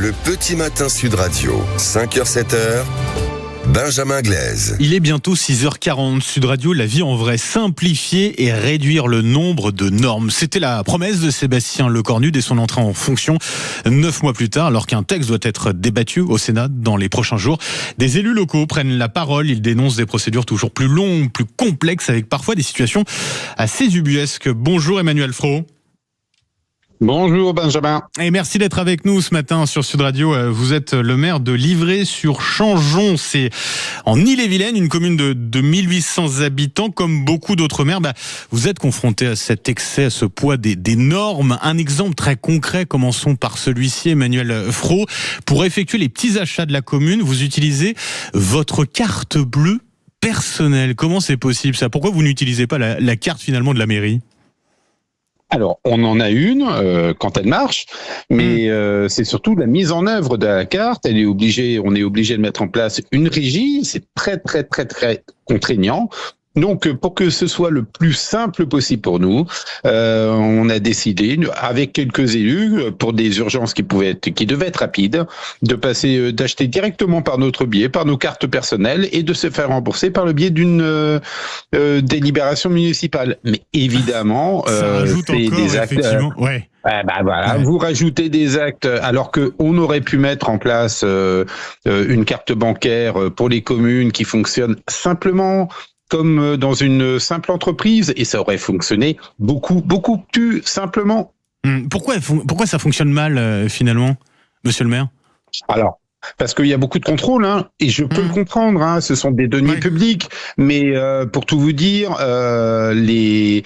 Le petit matin Sud Radio, 5h-7h, Benjamin Glaise. Il est bientôt 6h40. Sud Radio, la vie en vrai, simplifier et réduire le nombre de normes. C'était la promesse de Sébastien Lecornu dès son entrée en fonction 9 mois plus tard, alors qu'un texte doit être débattu au Sénat dans les prochains jours. Des élus locaux prennent la parole. Ils dénoncent des procédures toujours plus longues, plus complexes, avec parfois des situations assez ubuesques. Bonjour Emmanuel Frot. Bonjour Benjamin. Et merci d'être avec nous ce matin sur Sud Radio. Vous êtes le maire de Livray-sur-Changeon. C'est en Ille-et-Vilaine, une commune de 1800 habitants. Comme beaucoup d'autres maires, vous êtes confronté à cet excès, à ce poids des normes. Un exemple très concret, commençons par celui-ci, Emmanuel Frot. Pour effectuer les petits achats de la commune, vous utilisez votre carte bleue personnelle. Comment c'est possible ça? Pourquoi vous n'utilisez pas la carte finalement de la mairie? Alors, on en a une quand elle marche, mais c'est surtout la mise en œuvre de la carte. On est obligé de mettre en place une régie. C'est très contraignant. Donc, pour que ce soit le plus simple possible pour nous, on a décidé, avec quelques élus, pour des urgences qui devaient être rapides, d'acheter directement par notre biais, par nos cartes personnelles, et de se faire rembourser par le biais d'une délibération municipale. Mais évidemment, ça rajoute c'est encore, des actes. Effectivement, ouais. Voilà, ouais. Vous rajoutez des actes alors que on aurait pu mettre en place une carte bancaire pour les communes qui fonctionne simplement comme dans une simple entreprise, et ça aurait fonctionné beaucoup plus simplement. Pourquoi ça fonctionne mal finalement, monsieur le maire? Alors, parce qu'il y a beaucoup de contrôle, et je peux le comprendre, ce sont des deniers publics, mais pour tout vous dire, les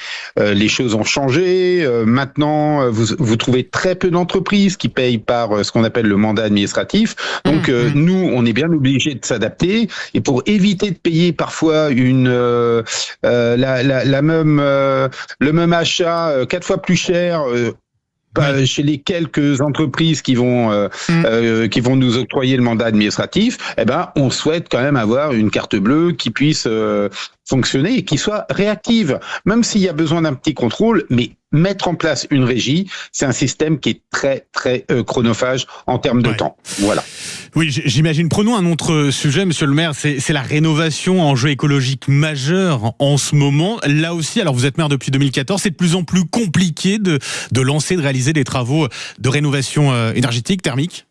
choses ont changé. Maintenant, vous trouvez très peu d'entreprises qui payent par ce qu'on appelle le mandat administratif. Donc, nous, on est bien obligés de s'adapter, et pour éviter de payer parfois le même achat 4 fois plus cher. Chez les quelques entreprises qui vont nous octroyer le mandat administratif, on souhaite quand même avoir une carte bleue qui puisse fonctionner et qui soit réactive, même s'il y a besoin d'un petit contrôle. Mais mettre en place une régie, c'est un système qui est très chronophage en termes de temps. Voilà. Oui, j'imagine. Prenons un autre sujet, monsieur le maire, c'est la rénovation, enjeu écologique majeur en ce moment. Là aussi, alors vous êtes maire depuis 2014, c'est de plus en plus compliqué de lancer, de réaliser des travaux de rénovation énergétique, thermique?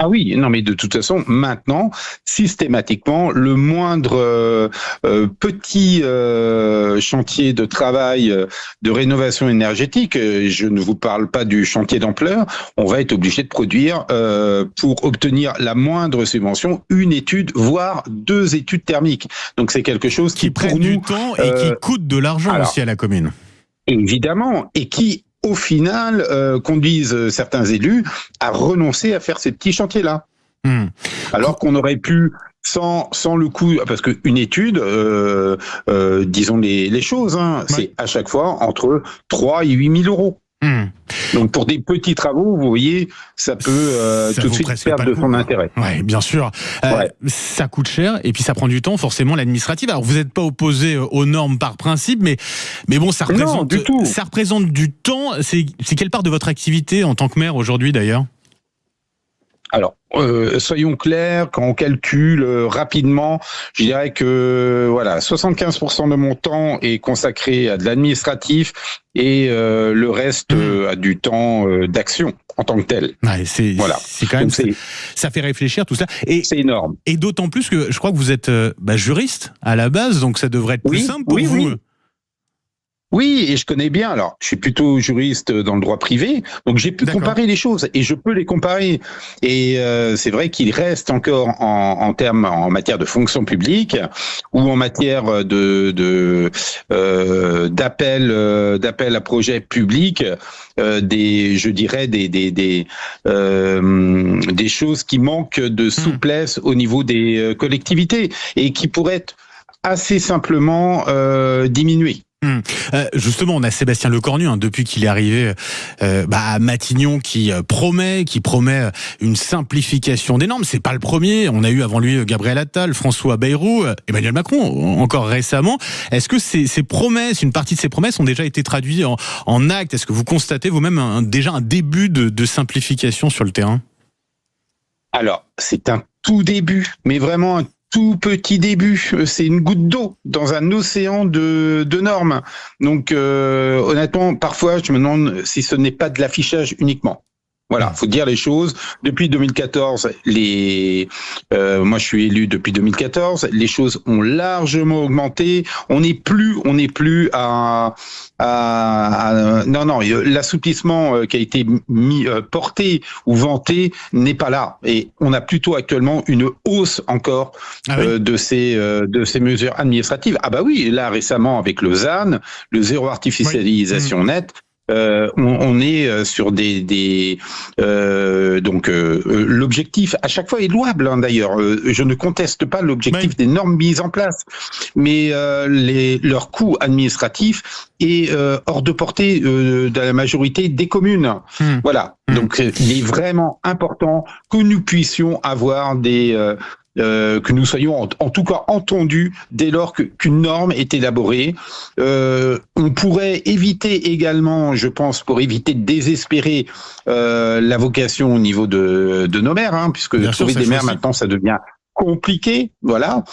Ah oui, non mais de toute façon, maintenant, systématiquement, le moindre petit chantier de travail de rénovation énergétique, je ne vous parle pas du chantier d'ampleur, on va être obligé de produire, pour obtenir la moindre subvention, une étude, voire 2 études thermiques. Donc c'est quelque chose qui prend du temps et qui coûte de l'argent aussi à la commune. Évidemment, et qui au final, conduisent certains élus à renoncer à faire ces petits chantiers-là. Alors qu'on aurait pu, sans le coût, parce qu'une étude, disons les choses, c'est à chaque fois entre 3 et 8 000 euros. Donc pour des petits travaux, vous voyez, ça peut tout de suite perdre de son intérêt. Oui, bien sûr. Ça coûte cher et puis ça prend du temps, forcément, l'administratif. Alors vous n'êtes pas opposé aux normes par principe, mais bon, ça représente du temps. C'est quelle part de votre activité en tant que maire aujourd'hui d'ailleurs? Alors, soyons clairs, quand on calcule rapidement, je dirais que 75% de mon temps est consacré à de l'administratif et le reste à du temps d'action en tant que tel. Ouais, c'est quand même, ça fait réfléchir tout ça. Et c'est énorme. Et d'autant plus que je crois que vous êtes juriste à la base, donc ça devrait être plus simple pour vous. Oui, et je connais bien. Alors, je suis plutôt juriste dans le droit privé, donc j'ai pu comparer les choses et je peux les comparer. Et c'est vrai qu'il reste encore en matière de fonction publique ou en matière d'appel à projet public, des choses qui manquent de souplesse au niveau des collectivités et qui pourraient être assez simplement diminuées. Justement, on a Sébastien Lecornu, depuis qu'il est arrivé à Matignon, qui promet une simplification des normes. C'est pas le premier. On a eu avant lui Gabriel Attal, François Bayrou, Emmanuel Macron, encore récemment. Est-ce que ces promesses, une partie de ces promesses, ont déjà été traduites en actes? Est-ce que vous constatez vous-même déjà un début de simplification sur le terrain? Alors, c'est un tout début, mais vraiment un tout petit début. C'est une goutte d'eau dans un océan de normes. Donc, honnêtement, parfois, je me demande si ce n'est pas de l'affichage uniquement. Voilà, faut dire les choses. Depuis 2014, moi je suis élu depuis 2014, les choses ont largement augmenté. On n'est plus à non, l'assouplissement qui a été porté ou vanté n'est pas là. Et on a plutôt actuellement une hausse encore de ces mesures administratives. Ah bah oui, là récemment avec le ZAN, le zéro artificialisation nette. On est sur l'objectif à chaque fois est louable d'ailleurs. Je ne conteste pas l'objectif des normes mises en place, mais leur coût administratif est hors de portée de la majorité des communes. Voilà. Donc il est vraiment important que nous puissions avoir que nous soyons en tout cas entendus dès lors qu'une norme est élaborée. On pourrait éviter également, je pense, pour éviter de désespérer la vocation au niveau de nos maires, puisque trouver des maires maintenant ça devient compliqué, voilà.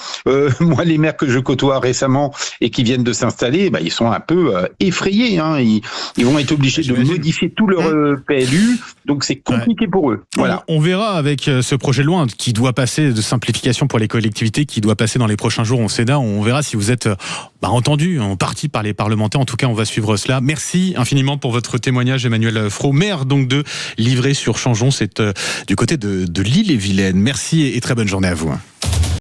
Moi, les maires que je côtoie récemment et qui viennent de s'installer, ils sont un peu effrayés. Ils vont être obligés de modifier tout leur PLU, donc c'est compliqué pour eux. Voilà. On verra avec ce projet de loi qui doit passer de simplification pour les collectivités, qui doit passer dans les prochains jours au Sénat. On verra si vous êtes entendu en partie par les parlementaires. En tout cas, on va suivre cela. Merci infiniment pour votre témoignage, Emmanuel Frot, maire donc de Livray-sur-Changeon, c'est du côté de l'Ille-et-Vilaine. Merci et très bonne journée à vous.